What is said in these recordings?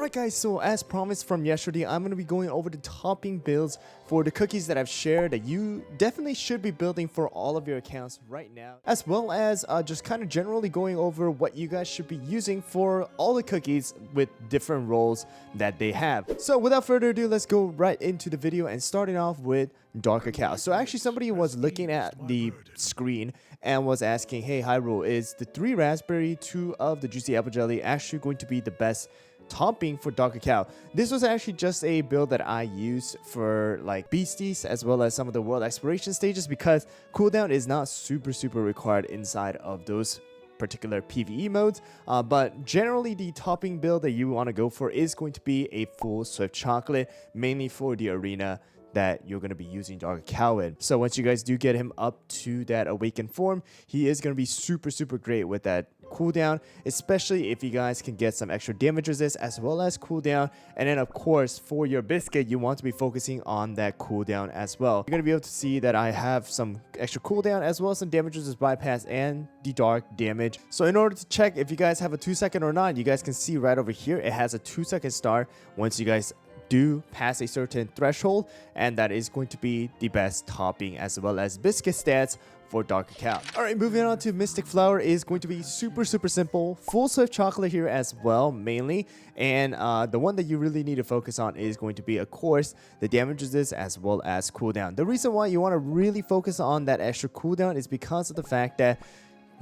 Alright guys, so as promised from yesterday, I'm going to be going over the topping builds for the cookies that I've shared that you definitely should be building for all of your accounts right now, as well as just kind of generally going over what you guys should be using for all the cookies with different roles that they have. So without further ado, let's go right into the video and starting off with Dark Cacao. So actually somebody was looking at the screen and was asking, hey Hyrule, is the 3 raspberry, 2 of the juicy apple jelly actually going to be the best topping for Dark Cacao? This was actually just a build that I used for like beasties as well as some of the world exploration stages, because cooldown is not super required inside of those particular PvE modes, but generally the topping build that you want to go for is going to be a full Swift chocolate, mainly for the arena that you're going to be using Dark Cacao in. So once you guys do get him up to that awakened form, he is going to be super great with that cooldown, especially if you guys can get some extra damage resist as well as cooldown. And then of course for your Beascuit, you want to be focusing on that cooldown as well. You're going to be able to see that I have some extra cooldown as well as some damage resist bypass and the dark damage. So in order to check if you guys have a 2-second or not, you guys can see right over here it has a 2-second star once you guys do pass a certain threshold, and that is going to be the best topping as well as Beascuit stats for Dark Cacao. Alright, moving on to Mystic Flower is going to be super simple. Full Swift chocolate here as well, mainly. And the one that you really need to focus on is going to be, of course, the damage resist as well as cooldown. The reason why you want to really focus on that extra cooldown is because of the fact that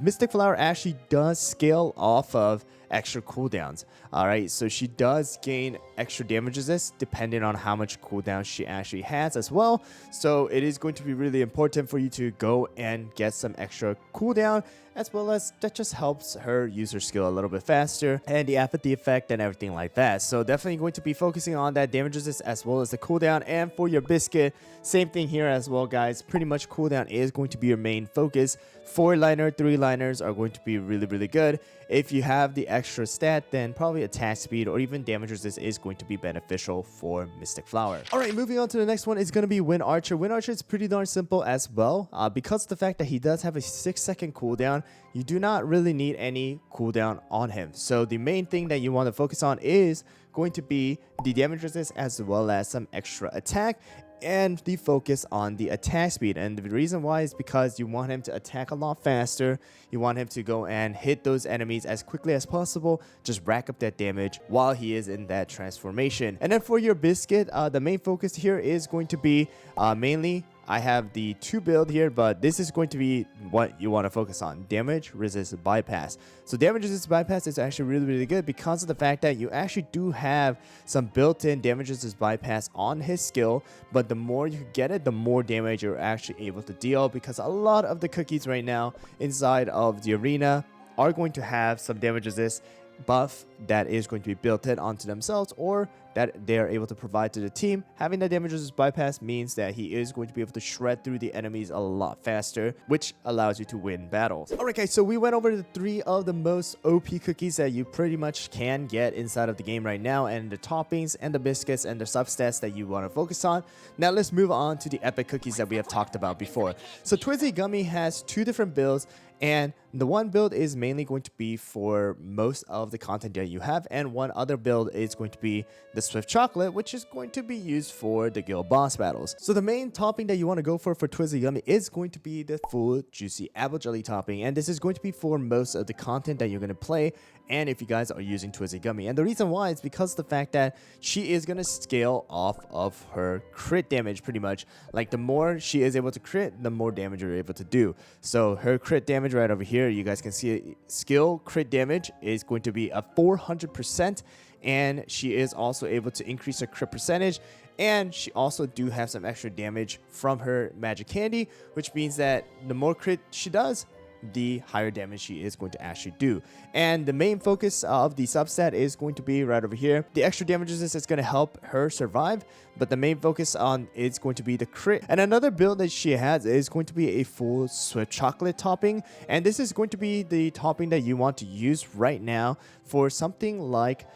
Mystic Flower actually does scale off of extra cooldowns. Alright, so she does gain extra damage resist depending on how much cooldown she actually has as well. So it is going to be really important for you to go and get some extra cooldown, as well as that just helps her use her skill a little bit faster and the apathy effect and everything like that. So definitely going to be focusing on that damage resist as well as the cooldown. And for your Beascuit, same thing here as well, guys. Pretty much cooldown is going to be your main focus. 4-liner, 3-liners are going to be really good. If you have the extra stat, then probably attack speed or even damage resist is going to be beneficial for Mystic Flower. Alright, moving on to the next one is going to be Wind Archer. Wind Archer is pretty darn simple as well. Because of the fact that he does have a 6-second cooldown, you do not really need any cooldown on him. So the main thing that you want to focus on is going to be the damage resist as well as some extra attack, and the focus on the attack speed. And the reason why is because you want him to attack a lot faster. You want him to go and hit those enemies as quickly as possible, just rack up that damage while he is in that transformation. And then for your Beascuit, the main focus here is going to be mainly, I have the 2 build here, but this is going to be what you want to focus on: damage resist bypass. So damage resist bypass is actually really good because of the fact that you actually do have some built-in damage resist bypass on his skill, but the more you get it, the more damage you're actually able to deal, because a lot of the cookies right now inside of the arena are going to have some damage resist buff that is going to be built in onto themselves, or that they are able to provide to the team. Having that damage resist bypass means that he is going to be able to shred through the enemies a lot faster, which allows you to win battles. Alright guys, so we went over the 3 of the most OP cookies that you pretty much can get inside of the game right now, and the toppings and the Beascuits and the substats that you want to focus on. Now let's move on to the epic cookies that we have talked about before. So Twizzy Gummy has 2 different builds, and the one build is mainly going to be for most of the content that you have, and one other build is going to be the Swift Chocolate, which is going to be used for the guild boss battles. So the main topping that you want to go for Twizzy Gummy is going to be the full juicy apple jelly topping, and this is going to be for most of the content that you're going to play, and if you guys are using Twizzy Gummy. And the reason why is because of the fact that she is going to scale off of her crit damage pretty much. Like the more she is able to crit, the more damage you're able to do. So her crit damage right over here, you guys can see it, skill crit damage is going to be a 400%, and she is also able to increase her crit percentage, and she also do have some extra damage from her magic candy, which means that the more crit she does, the higher damage she is going to actually do. And the main focus of the substat is going to be right over here. The extra damage resist is going to help her survive, but the main focus on is going to be the crit. And another build that she has is going to be a full Swift chocolate topping, and this is going to be the topping that you want to use right now for something like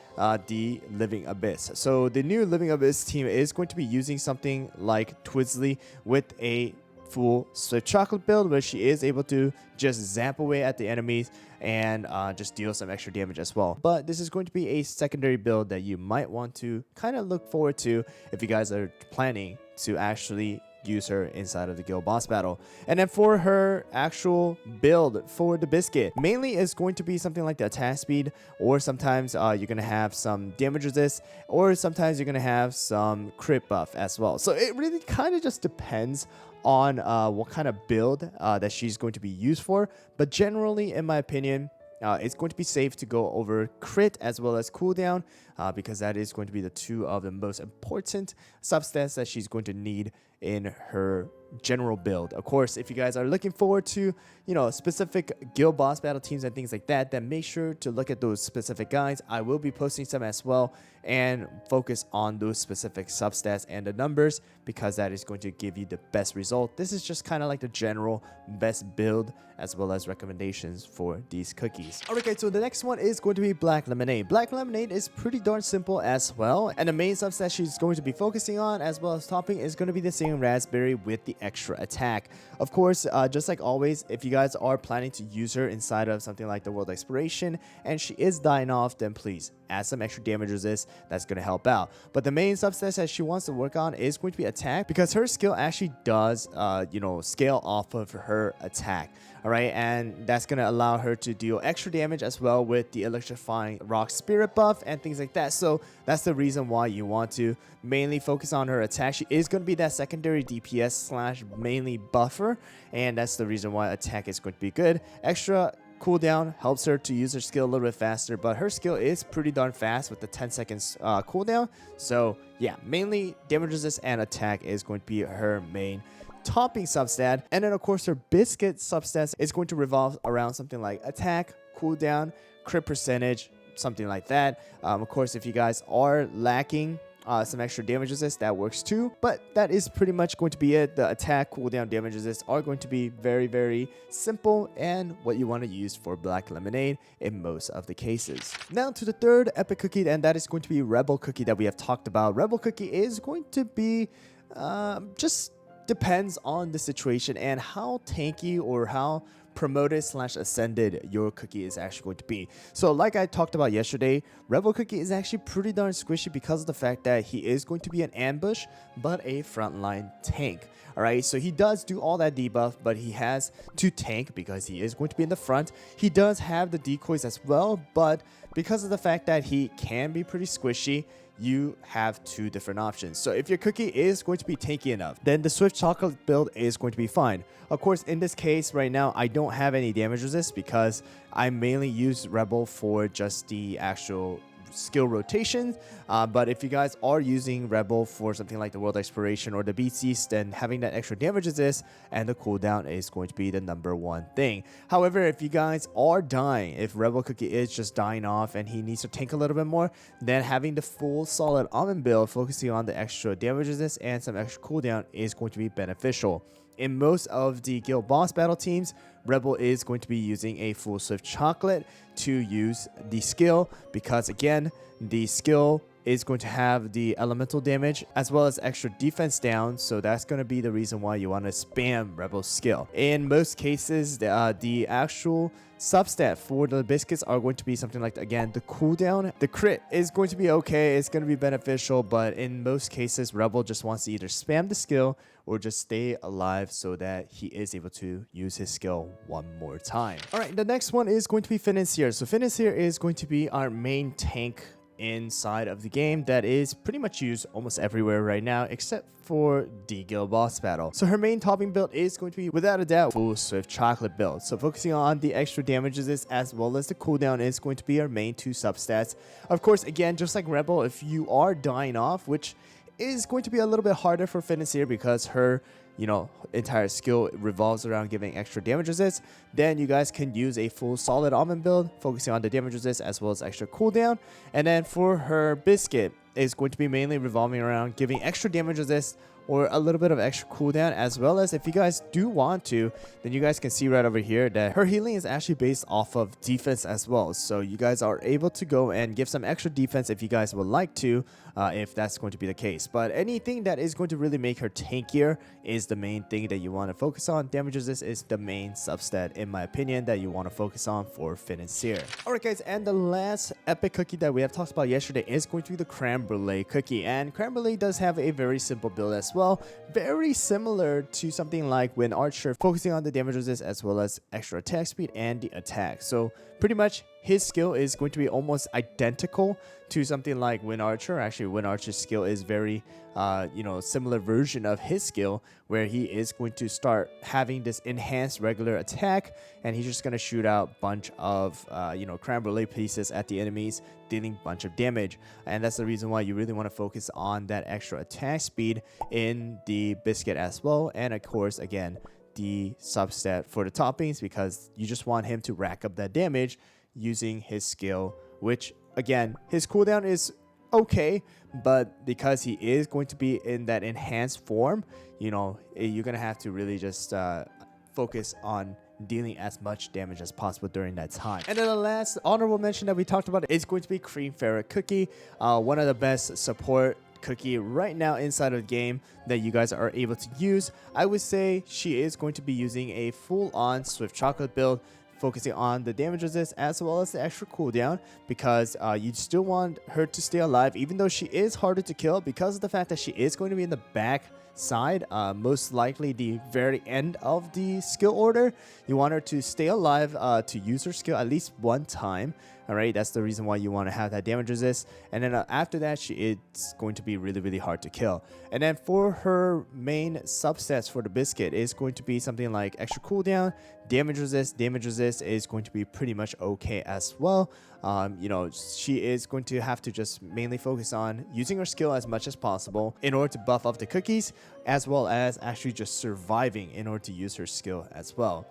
the Living Abyss. So the new Living Abyss team is going to be using something like Twizzly with a full Swift Chocolate build where she is able to just zap away at the enemies and just deal some extra damage as well. But this is going to be a secondary build that you might want to kind of look forward to if you guys are planning to actually use her inside of the guild boss battle. And then for her actual build for the Beascuit, mainly is going to be something like the attack speed, or sometimes you're going to have some damage resist, or sometimes you're going to have some crit buff as well. So it really kind of just depends on what kind of build that she's going to be used for. But generally, in my opinion, it's going to be safe to go over crit as well as cooldown because that is going to be the two of the most important substats that she's going to need in her general build. Of course, if you guys are looking forward to, you know, specific guild boss battle teams and things like that, then make sure to look at those specific guides. I will be posting some as well and focus on those specific substats and the numbers because that is going to give you the best result. This is just kind of like the general best build as well as recommendations for these cookies. Alright guys, so the next one is going to be Black Lemonade. Black Lemonade is pretty darn simple as well, and the main substat she's going to be focusing on as well as topping is going to be the singing raspberry with the extra attack. Of course, just like always, if you guys are planning to use her inside of something like the World Exploration and she is dying off, then please add some extra damage resist. That's going to help out. But the main substat that she wants to work on is going to be attack, because her skill actually does scale off of her attack. All right, and that's going to allow her to deal extra damage as well with the electrifying rock spirit buff and things like that. So that's the reason why you want to mainly focus on her attack. She is going to be that secondary DPS slash mainly buffer, and that's the reason why attack is going to be good. Extra cooldown helps her to use her skill a little bit faster, but her skill is pretty darn fast with the 10 seconds cooldown. So yeah, mainly damage resist and attack is going to be her main topping substat. And then of course her Beascuit substats is going to revolve around something like attack, cooldown, crit percentage, something like that. Of course, if you guys are lacking some extra damage resist, that works too, but that is pretty much going to be it. The attack, cooldown, damage resist are going to be very, very simple and what you want to use for Black Lemonade in most of the cases. Now to the third epic cookie, and that is going to be Rebel Cookie that we have talked about. Rebel Cookie is going to be just depends on the situation and how tanky or how promoted slash ascended your cookie is actually going to be. So like I talked about yesterday, Rebel Cookie is actually pretty darn squishy because of the fact that he is going to be an ambush but a frontline tank. Alright, so he does do all that debuff, but he has to tank because he is going to be in the front. He does have the decoys as well, but because of the fact that he can be pretty squishy, you have two different options. So if your cookie is going to be tanky enough, then the Swift Chocolate build is going to be fine. Of course, in this case right now, I don't have any damage resist because I mainly use Rebel for just the actual skill rotation. But if you guys are using Rebel for something like the World Exploration or the Beascuit, then having that extra damage resist and the cooldown is going to be the #1 thing. However, if you guys are dying, if Rebel Cookie is just dying off and he needs to tank a little bit more, then having the full solid almond build focusing on the extra damage resist and some extra cooldown is going to be beneficial. In most of the guild boss battle teams, Rebel is going to be using a full Swift Chocolate to use the skill, because again, the skill is going to have the elemental damage as well as extra defense down, so that's going to be the reason why you want to spam Rebel's skill. In most cases, the actual substat for the Beascuits are going to be something like, again, the cooldown. The crit is going to be okay, it's going to be beneficial, but in most cases, Rebel just wants to either spam the skill or just stay alive so that he is able to use his skill one more time. Alright, the next one is going to be Financier. So Financier is going to be our main tank inside of the game that is pretty much used almost everywhere right now except for the guild boss battle. So her main topping build is going to be without a doubt full Swift Chocolate build. So focusing on the extra damages as well as the cooldown is going to be our main two substats. Of course, again, just like Rebel, if you are dying off, which is going to be a little bit harder for Financier because her entire skill revolves around giving extra damage resist, then you guys can use a full solid almond build focusing on the damage resist as well as extra cooldown. And then for her Beascuit, is going to be mainly revolving around giving extra damage resist or a little bit of extra cooldown, as well as if you guys do want to, then you guys can see right over here that her healing is actually based off of defense as well. So you guys are able to go and give some extra defense if you guys would like to, if that's going to be the case. But anything that is going to really make her tankier is the main thing that you want to focus on. Damage resist is the main substat, in my opinion, that you want to focus on for Financier. Alright guys, and the last epic cookie that we have talked about yesterday is going to be the Crenber cookie. And Crenber does have a very simple build as well, very similar to something like Wind Archer, focusing on the damage resist as well as extra attack speed and the attack. So pretty much his skill is going to be almost identical to something like Wind Archer. Actually, Wind Archer's skill is very similar version of his skill, where he is going to start having this enhanced regular attack, and he's just going to shoot out a bunch of Crenber pieces at the enemies, dealing a bunch of damage. And that's the reason why you really want to focus on that extra attack speed in the Beascuit as well, and of course again the substat for the toppings, because you just want him to rack up that damage using his skill, which again, his cooldown is okay, but because he is going to be in that enhanced form, you're gonna have to really just focus on dealing as much damage as possible during that time. And then the last honorable mention that we talked about is going to be Feret cookie, one of the best support cookie right now inside of the game that you guys are able to use. I would say she is going to be using a full-on Swift Chocolate build, focusing on the damage resist as well as the extra cooldown, because you still want her to stay alive, even though she is harder to kill because of the fact that she is going to be in the back side, most likely the very end of the skill order. You want her to stay alive to use her skill at least one time. All right, that's the reason why you want to have that damage resist. And then after that, it's going to be really, really hard to kill. And then for her main substats for the Beascuit is going to be something like extra cooldown, damage resist. Damage resist is going to be pretty much okay as well. She is going to have to just mainly focus on using her skill as much as possible in order to buff up the cookies, as well as actually just surviving in order to use her skill as well.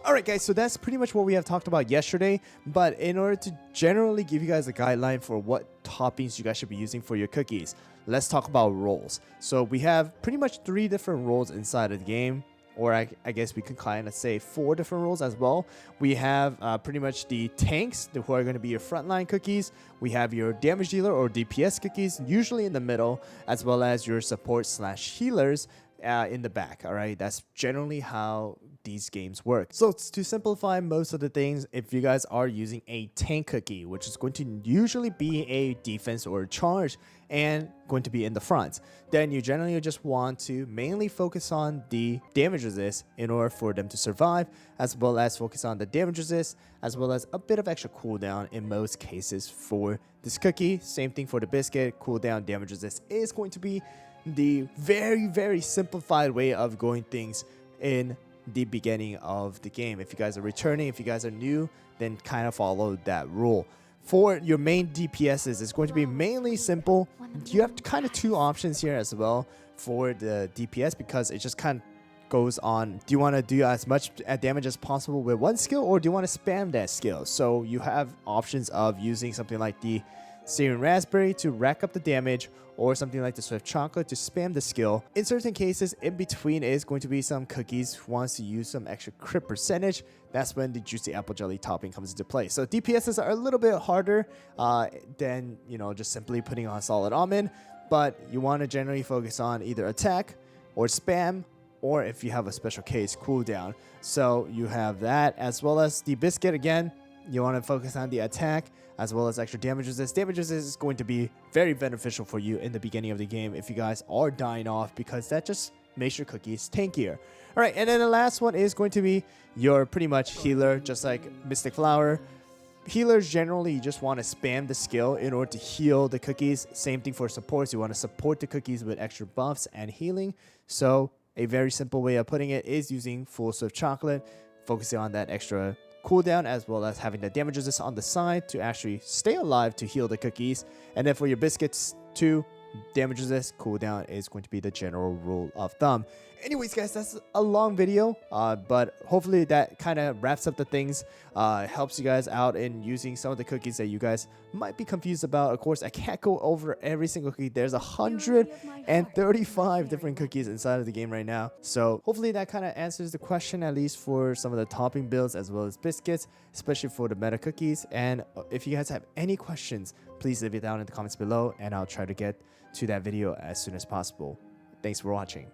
Alright guys, so that's pretty much what we have talked about yesterday, but in order to generally give you guys a guideline for what toppings you guys should be using for your cookies, let's talk about roles. So we have pretty much 3 different roles inside of the game, or I guess we can kind of say 4 different roles as well. We have pretty much the tanks, who are going to be your frontline cookies. We have your damage dealer or DPS cookies, usually in the middle, as well as your support/healers in the back. All right, that's generally how these games work. So to simplify most of the things, if you guys are using a tank cookie, which is going to usually be a defense or a charge and going to be in the front, then you generally just want to mainly focus on the damage resist in order for them to survive, as well as focus on the damage resist, as well as a bit of extra cooldown in most cases for this cookie. Same thing for the Beascuit. Cooldown, damage resist is going to be the very, very simplified way of going things in the beginning of the game. If you guys are returning, if you guys are new, then kind of follow that rule. For your main DPSs, it's going to be mainly simple. You have kind of 2 options here as well for the DPS, because it just kind of goes on, do you want to do as much damage as possible with one skill, or do you want to spam that skill? So you have options of using something like the Syrian Raspberry to rack up the damage, or something like the Swift Chocolate to spam the skill. In certain cases, in between is going to be some cookies who wants to use some extra crit percentage. That's when the Juicy Apple Jelly topping comes into play. So DPSs are a little bit harder than just simply putting on solid almond, but you want to generally focus on either attack or spam, or if you have a special case, cooldown. So you have that, as well as the Beascuit. Again, you want to focus on the attack as well as extra damage resist. Damage resist is going to be very beneficial for you in the beginning of the game if you guys are dying off, because that just makes your cookies tankier. All right, and then the last one is going to be your pretty much healer, just like Mystic Flower. Healers, generally, you just want to spam the skill in order to heal the cookies. Same thing for supports. You want to support the cookies with extra buffs and healing. So a very simple way of putting it is using full Swift Chocolate, focusing on that extra cooldown, as well as having the damage resist on the side to actually stay alive to heal the cookies. And then for your Beascuits too, damage resist, cooldown is going to be the general rule of thumb. Anyways, guys, that's a long video, but hopefully that kind of wraps up the things, helps you guys out in using some of the cookies that you guys might be confused about. Of course, I can't go over every single cookie. There's 135 different cookies inside of the game right now. So hopefully that kind of answers the question, at least for some of the topping builds as well as biscuits, especially for the meta cookies. And if you guys have any questions, please leave it down in the comments below, and I'll try to get to that video as soon as possible. Thanks for watching.